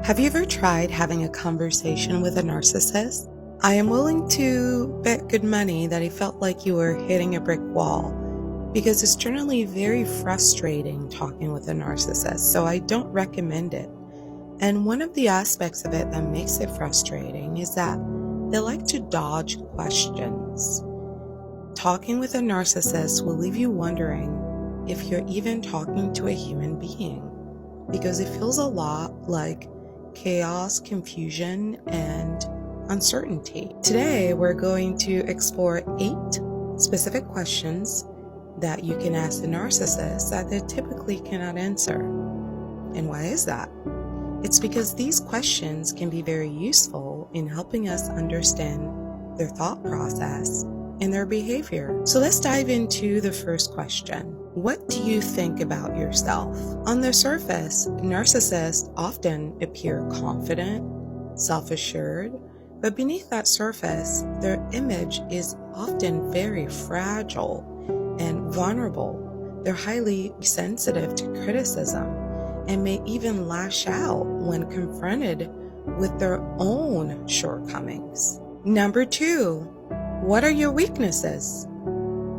Have you ever tried having a conversation with a narcissist? I am willing to bet good money that it felt like you were hitting a brick wall because it's generally very frustrating talking with a narcissist, so I don't recommend it. And one of the aspects of it that makes it frustrating is that they like to dodge questions. Talking with a narcissist will leave you wondering if you're even talking to a human being because it feels a lot like chaos, confusion, and uncertainty. Today, we're going to explore 8 specific questions that you can ask the narcissist that they typically cannot answer. And why is that? It's because these questions can be very useful in helping us understand their thought process and their behavior. So let's dive into the first question. What do you think about yourself? On the surface, narcissists often appear confident, self-assured, but beneath that surface, their image is often very fragile and vulnerable. They're highly sensitive to criticism and may even lash out when confronted with their own shortcomings. Number 2, what are your weaknesses?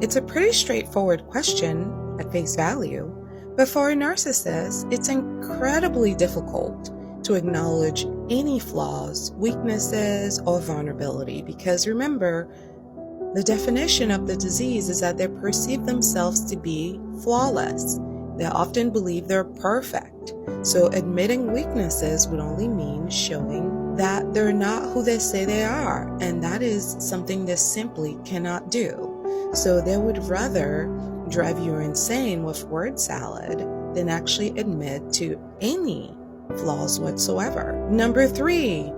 It's a pretty straightforward question at face value, but for a narcissist, it's incredibly difficult to acknowledge any flaws, weaknesses, or vulnerability because remember, the definition of the disease is that they perceive themselves to be flawless. They often believe they're perfect. So admitting weaknesses would only mean showing that they're not who they say they are, and that is something they simply cannot do. So they would rather drive you insane with word salad than actually admit to any flaws whatsoever. Number 3,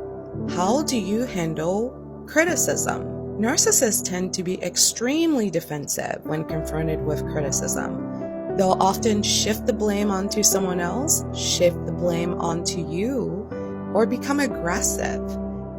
how do you handle criticism? Narcissists tend to be extremely defensive when confronted with criticism. They'll often shift the blame onto someone else, shift the blame onto you, or become aggressive.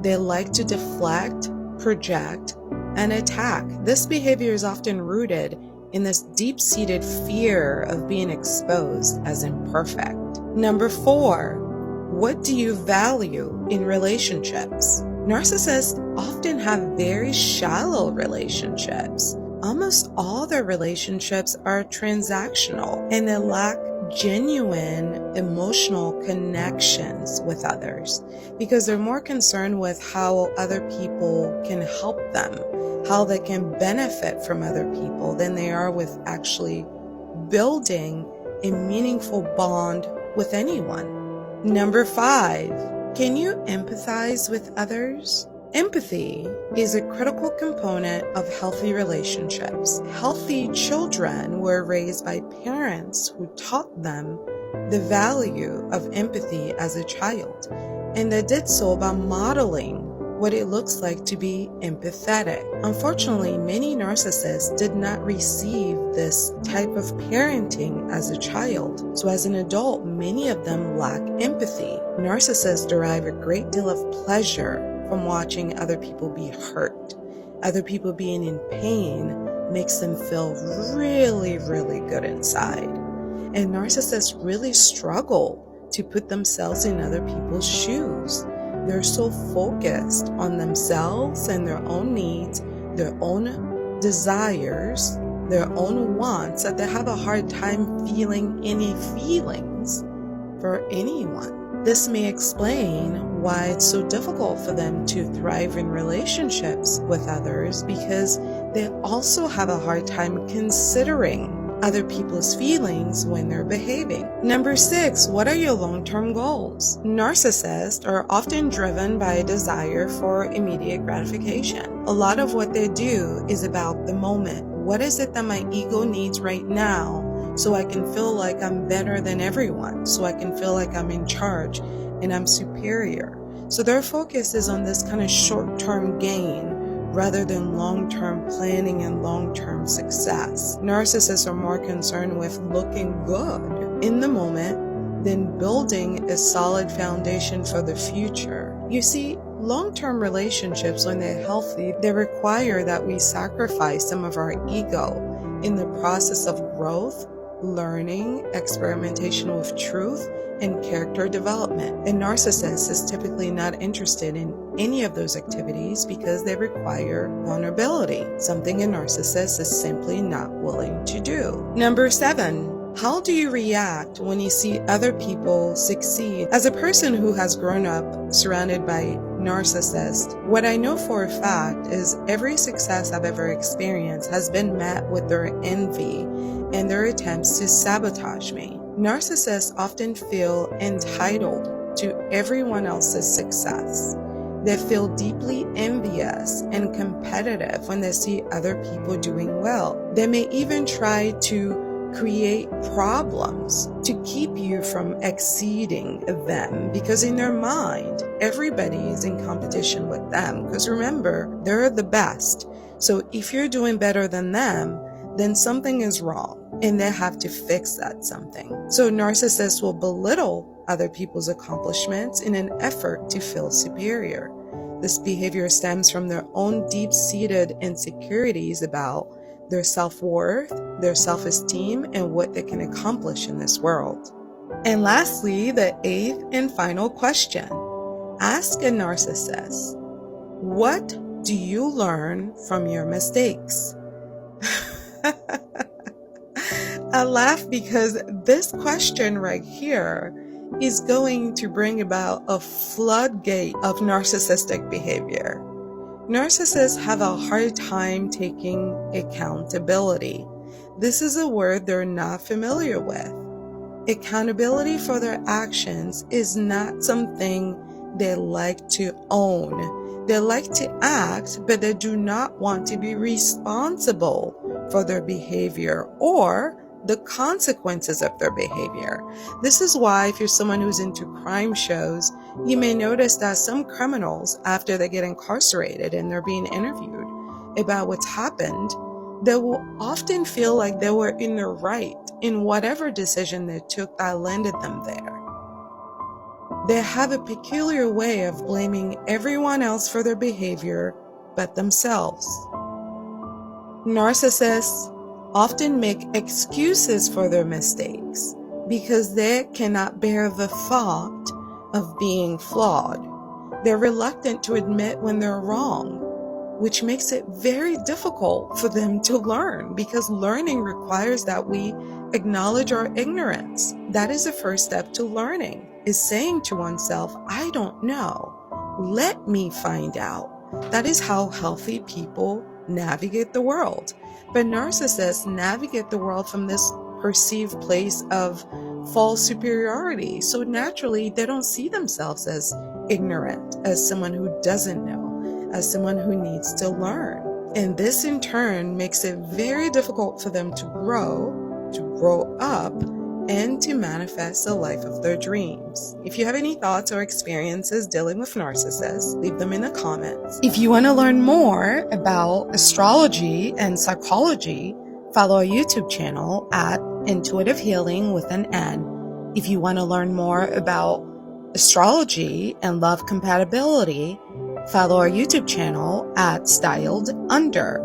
They like to deflect, project, and attack. This behavior is often rooted in this deep-seated fear of being exposed as imperfect. Number 4, what do you value in relationships? Narcissists often have very shallow relationships. Almost all their relationships are transactional, and they lack genuine emotional connections with others because they're more concerned with how other people can help them, how they can benefit from other people than they are with actually building a meaningful bond with anyone. Number 5, can you empathize with others? Empathy is a critical component of healthy relationships. Healthy children were raised by parents who taught them the value of empathy as a child, and they did so by modeling what it looks like to be empathetic. Unfortunately, many narcissists did not receive this type of parenting as a child. So as an adult, many of them lack empathy. Narcissists derive a great deal of pleasure from watching other people be hurt. Other people being in pain makes them feel really, really good inside. And narcissists really struggle to put themselves in other people's shoes. They're so focused on themselves and their own needs, their own desires, their own wants, that they have a hard time feeling any feelings for anyone. This may explain why it's so difficult for them to thrive in relationships with others because they also have a hard time considering other people's feelings when they're behaving. Number 6, what are your long-term goals? Narcissists are often driven by a desire for immediate gratification. A lot of what they do is about the moment. What is it that my ego needs right now so I can feel like I'm better than everyone, so I can feel like I'm in charge and I'm superior? So their focus is on this kind of short-term gain rather than long-term planning and long-term success. Narcissists are more concerned with looking good in the moment than building a solid foundation for the future. You see, long-term relationships, when they're healthy, they require that we sacrifice some of our ego in the process of growth learning, experimentation with truth, and character development. A narcissist is typically not interested in any of those activities because they require vulnerability, something a narcissist is simply not willing to do. Number 7. How do you react when you see other people succeed? As a person who has grown up surrounded by narcissists, what I know for a fact is every success I've ever experienced has been met with their envy and their attempts to sabotage me. Narcissists often feel entitled to everyone else's success. They feel deeply envious and competitive when they see other people doing well. They may even try to create problems to keep you from exceeding them, because in their mind, everybody is in competition with them. Because remember, they're the best. So if you're doing better than them, then something is wrong and they have to fix that something. So narcissists will belittle other people's accomplishments in an effort to feel superior. This behavior stems from their own deep-seated insecurities about their self-worth, their self-esteem, and what they can accomplish in this world. And lastly, the 8th and final question. Ask a narcissist, what do you learn from your mistakes? I laugh because this question right here is going to bring about a floodgate of narcissistic behavior. Narcissists have a hard time taking accountability. This is a word they're not familiar with. Accountability for their actions is not something they like to own. They like to act, but they do not want to be responsible for their behavior or the consequences of their behavior. This is why if you're someone who's into crime shows, you may notice that some criminals, after they get incarcerated and they're being interviewed about what's happened, they will often feel like they were in the right in whatever decision they took that landed them there. They have a peculiar way of blaming everyone else for their behavior but themselves. Narcissists often make excuses for their mistakes because they cannot bear the thought of being flawed. They're reluctant to admit when they're wrong, which makes it very difficult for them to learn, because learning requires that we acknowledge our ignorance. That is the first step to learning, is saying to oneself, I don't know. Let me find out. That is how healthy people navigate the world. But narcissists navigate the world from this perceived place of false superiority. So naturally, they don't see themselves as ignorant, as someone who doesn't know, as someone who needs to learn. And this in turn makes it very difficult for them to grow up, and to manifest the life of their dreams. If you have any thoughts or experiences dealing with narcissists, leave them in the comments. If you want to learn more about astrology and psychology, follow our YouTube channel at Intuitive Healing with an N. If you want to learn more about astrology and love compatibility, follow our YouTube channel at Styled Under.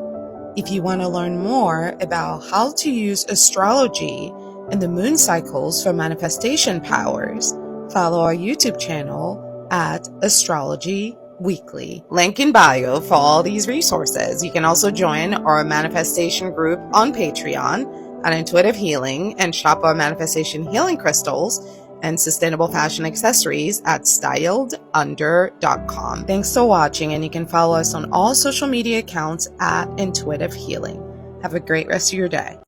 If you want to learn more about how to use astrology and the moon cycles for manifestation powers, follow our YouTube channel at Astrology Weekly. Link in bio for all these resources. You can also join our manifestation group on Patreon at Intuitive Healing and shop our manifestation healing crystals and sustainable fashion accessories at styledunder.com. Thanks for watching, and you can follow us on all social media accounts at Intuitive Healing. Have a great rest of your day.